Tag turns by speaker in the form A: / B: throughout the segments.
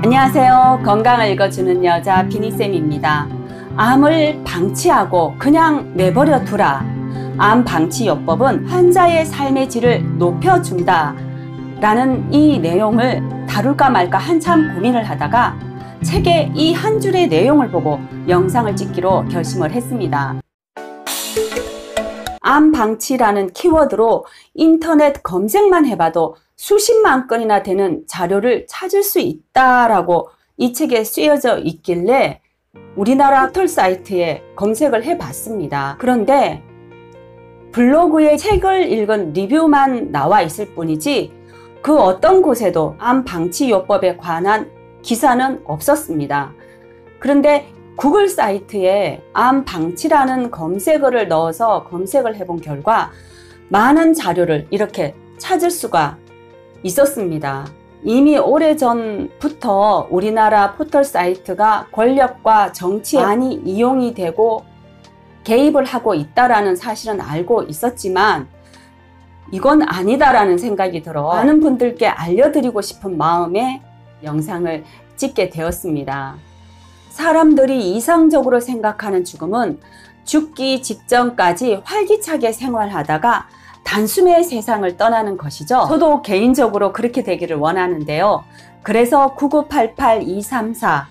A: 안녕하세요. 건강을 읽어주는 여자 비니쌤입니다. 암을 방치하고 그냥 내버려 두라. 암 방치 요법은 환자의 삶의 질을 높여준다 라는 이 내용을 다룰까 말까 한참 고민을 하다가 책의 이 한 줄의 내용을 보고 영상을 찍기로 결심을 했습니다. 암 방치라는 키워드로 인터넷 검색만 해봐도 수십만 건이나 되는 자료를 찾을 수 있다라고 이 책에 쓰여져 있길래 우리나라 포털 사이트에 검색을 해봤습니다. 그런데 블로그에 책을 읽은 리뷰만 나와 있을 뿐이지 그 어떤 곳에도 암 방치 요법에 관한 기사는 없었습니다. 그런데 구글 사이트에 암 방치라는 검색어를 넣어서 검색을 해본 결과 많은 자료를 이렇게 찾을 수가 있었습니다. 이미 오래전부터 우리나라 포털 사이트가 권력과 정치에 많이 이용이 되고 개입을 하고 있다라는 사실은 알고 있었지만 이건 아니다라는 생각이 들어 많은 분들께 알려드리고 싶은 마음에 영상을 찍게 되었습니다. 사람들이 이상적으로 생각하는 죽음은 죽기 직전까지 활기차게 생활하다가 단숨에 세상을 떠나는 것이죠. 저도 개인적으로 그렇게 되기를 원하는데요. 그래서 9988-234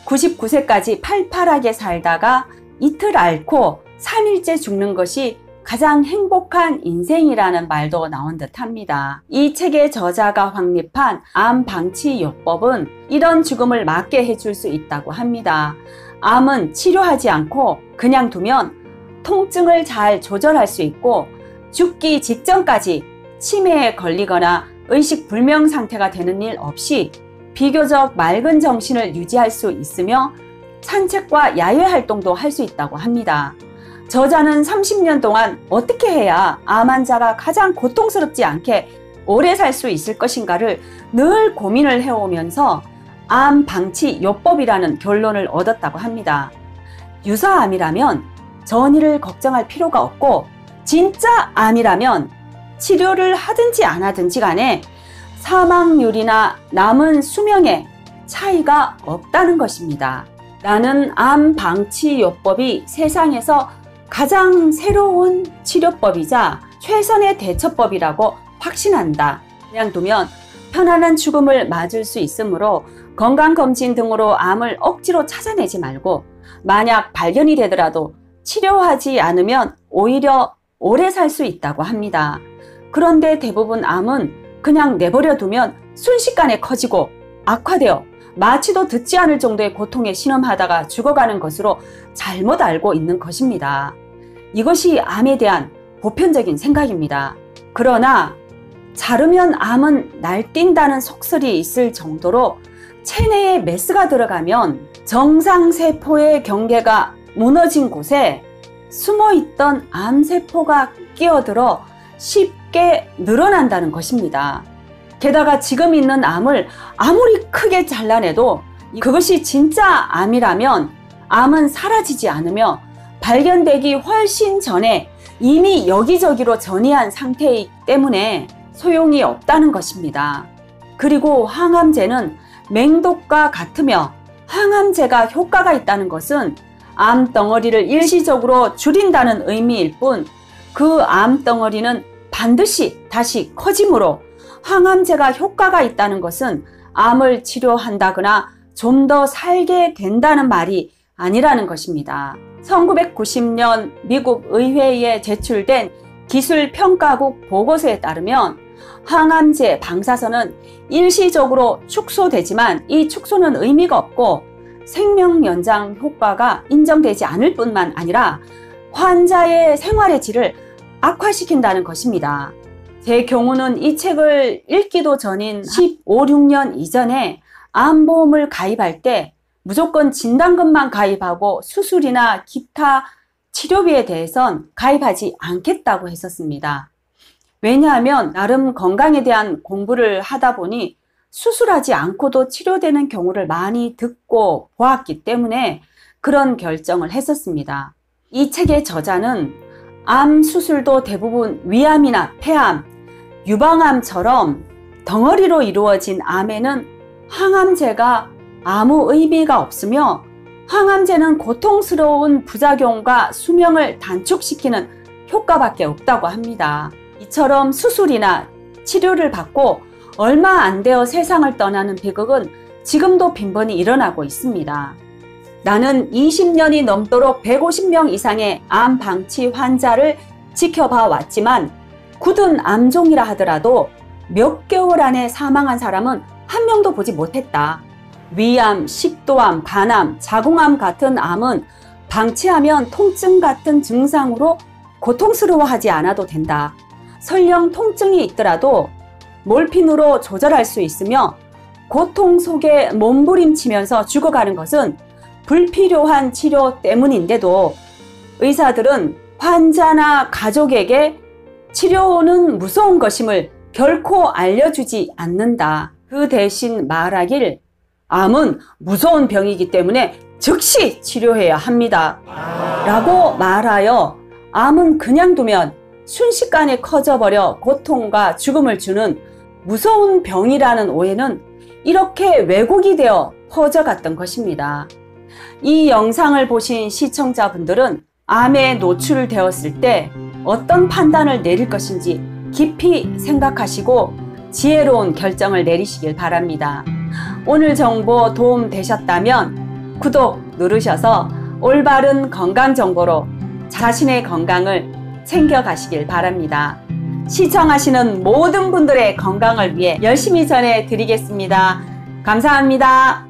A: 99세까지 팔팔하게 살다가 이틀 앓고 3일째 죽는 것이 가장 행복한 인생이라는 말도 나온 듯 합니다. 이 책의 저자가 확립한 암 방치 요법은 이런 죽음을 맞게 해줄 수 있다고 합니다. 암은 치료하지 않고 그냥 두면 통증을 잘 조절할 수 있고 죽기 직전까지 치매에 걸리거나 의식불명 상태가 되는 일 없이 비교적 맑은 정신을 유지할 수 있으며 산책과 야외 활동도 할 수 있다고 합니다. 저자는 30년 동안 어떻게 해야 암 환자가 가장 고통스럽지 않게 오래 살 수 있을 것인가를 늘 고민을 해오면서 암 방치 요법이라는 결론을 얻었다고 합니다. 유사암이라면 전이를 걱정할 필요가 없고 진짜 암이라면 치료를 하든지 안 하든지 간에 사망률이나 남은 수명에 차이가 없다는 것입니다. 나는 암 방치 요법이 세상에서 가장 새로운 치료법이자 최선의 대처법이라고 확신한다. 그냥 두면 편안한 죽음을 맞을 수 있으므로 건강검진 등으로 암을 억지로 찾아내지 말고 만약 발견이 되더라도 치료하지 않으면 오히려 오래 살 수 있다고 합니다. 그런데 대부분 암은 그냥 내버려 두면 순식간에 커지고 악화되어 마취도 듣지 않을 정도의 고통에 신음하다가 죽어가는 것으로 잘못 알고 있는 것입니다. 이것이 암에 대한 보편적인 생각입니다. 그러나 자르면 암은 날뛴다는 속설이 있을 정도로 체내에 메스가 들어가면 정상세포의 경계가 무너진 곳에 숨어있던 암세포가 끼어들어 쉽게 늘어난다는 것입니다. 게다가 지금 있는 암을 아무리 크게 잘라내도 그것이 진짜 암이라면 암은 사라지지 않으며 발견되기 훨씬 전에 이미 여기저기로 전이한 상태이기 때문에 소용이 없다는 것입니다. 그리고 항암제는 맹독과 같으며 항암제가 효과가 있다는 것은 암덩어리를 일시적으로 줄인다는 의미일 뿐 그 암덩어리는 반드시 다시 커지므로 항암제가 효과가 있다는 것은 암을 치료한다거나 좀 더 살게 된다는 말이 아니라는 것입니다. 1990년 미국 의회에 제출된 기술평가국 보고서에 따르면 항암제 방사선은 일시적으로 축소되지만 이 축소는 의미가 없고 생명 연장 효과가 인정되지 않을 뿐만 아니라 환자의 생활의 질을 악화시킨다는 것입니다. 제 경우는 이 책을 읽기도 전인 15, 16년 이전에 암보험을 가입할 때 무조건 진단금만 가입하고 수술이나 기타 치료비에 대해선 가입하지 않겠다고 했었습니다. 왜냐하면 나름 건강에 대한 공부를 하다 보니 수술하지 않고도 치료되는 경우를 많이 듣고 보았기 때문에 그런 결정을 했었습니다. 이 책의 저자는 암 수술도 대부분 위암이나 폐암, 유방암처럼 덩어리로 이루어진 암에는 항암제가 아무 의미가 없으며 항암제는 고통스러운 부작용과 수명을 단축시키는 효과밖에 없다고 합니다. 이처럼 수술이나 치료를 받고 얼마 안 되어 세상을 떠나는 비극은 지금도 빈번히 일어나고 있습니다. 나는 20년이 넘도록 150명 이상의 암 방치 환자를 지켜봐 왔지만 굳은 암종이라 하더라도 몇 개월 안에 사망한 사람은 한 명도 보지 못했다. 위암, 식도암, 간암, 자궁암 같은 암은 방치하면 통증 같은 증상으로 고통스러워하지 않아도 된다. 설령 통증이 있더라도 몰핀으로 조절할 수 있으며 고통 속에 몸부림치면서 죽어가는 것은 불필요한 치료 때문인데도 의사들은 환자나 가족에게 치료는 무서운 것임을 결코 알려주지 않는다. 그 대신 말하길 암은 무서운 병이기 때문에 즉시 치료해야 합니다. 라고 말하여 암은 그냥 두면 순식간에 커져버려 고통과 죽음을 주는 무서운 병이라는 오해는 이렇게 왜곡이 되어 퍼져갔던 것입니다. 이 영상을 보신 시청자분들은 암에 노출되었을 때 어떤 판단을 내릴 것인지 깊이 생각하시고 지혜로운 결정을 내리시길 바랍니다. 오늘 정보 도움 되셨다면 구독 누르셔서 올바른 건강 정보로 자신의 건강을 챙겨가시길 바랍니다. 시청하시는 모든 분들의 건강을 위해 열심히 전해드리겠습니다. 감사합니다.